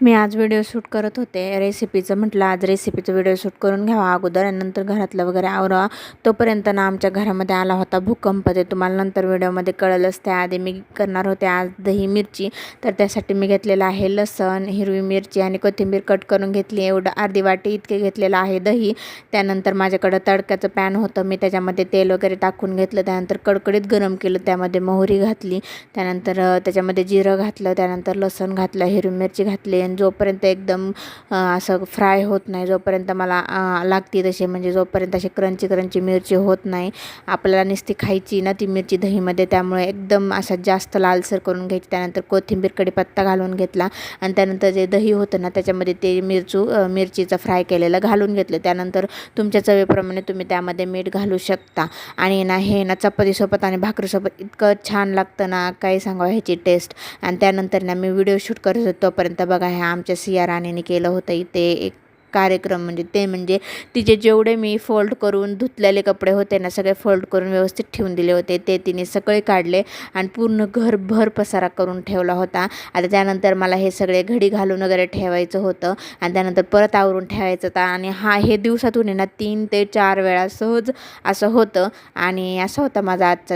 मी आज video shoot करत होते रेसिपीचं. म्हटलं आज रेसिपीचं व्हिडिओ शूट करून घ्यावा अगोदर आणि नंतर घरातलं वगैरे आवरावा. तोपर्यंत ना आमच्या घरामध्ये आला होता भूकंप. ते तुम्हाला नंतर व्हिडिओमध्ये कळलंच. त्याआधी मी करणार होते आज दही मिरची. तर त्यासाठी मी घेतलेलं आहे लसण, हिरवी मिरची आणि कोथिंबीर कट करून घेतली. एवढं अर्धी वाटी इतके घेतलेलं आहे दही. त्यानंतर माझ्याकडं तडक्याचं पॅन होतं. मी त्याच्यामध्ये तेल वगैरे टाकून घेतलं. त्यानंतर कडकडीत गरम केलं. त्यामध्ये मोहरी घातली. त्यानंतर त्याच्यामध्ये जिरं घातलं. त्यानंतर लसण घातलं, हिरवी मिरची घातली. जोपर्यंत एकदम असं फ्राय होत नाही, जोपर्यंत मला लागते तसे, म्हणजे जोपर्यंत अशी क्रंची मिरची होत नाही. आपल्याला नुसती खायची ना ती मिरची दहीमध्ये, त्यामुळे एकदम असा जास्त लालसर करून घ्यायची. त्यानंतर कोथिंबीर कढीपत्ता घालून घेतला आणि त्यानंतर जे दही होतं ना त्याच्यामध्ये ते मिरचीचं फ्राय केलेलं घालून घेतलं. त्यानंतर तुमच्या चवीप्रमाणे तुम्ही त्यामध्ये मीठ घालू शकता. आणि ना हे ना चपातीसोबत आणि भाकरीसोबत इतकं छान लागतं ना, काही सांगावं ह्याची टेस्ट. आणि त्यानंतर ना मी व्हिडिओ शूट करत होतो तोपर्यंत बघा ह्या आमच्या सिया राणीने केलं होतं इथे एक कार्यक्रम. म्हणजे तिचे जेवढे मी फोल्ड करून धुतलेले कपडे होते ना सगळे फोल्ड करून व्यवस्थित ठेवून दिले होते, ते तिने सगळे काढले आणि पूर्ण घरभर पसारा करून ठेवला होता. आता त्यानंतर मला हे सगळे घडी घालून वगैरे ठेवायचं होतं आणि त्यानंतर परत आवरून ठेवायचं होतं. आणि हे दिवसातून आहे ना 3 ते 4 वेळा सहज असं होतं. आणि असा होता माझा आजचा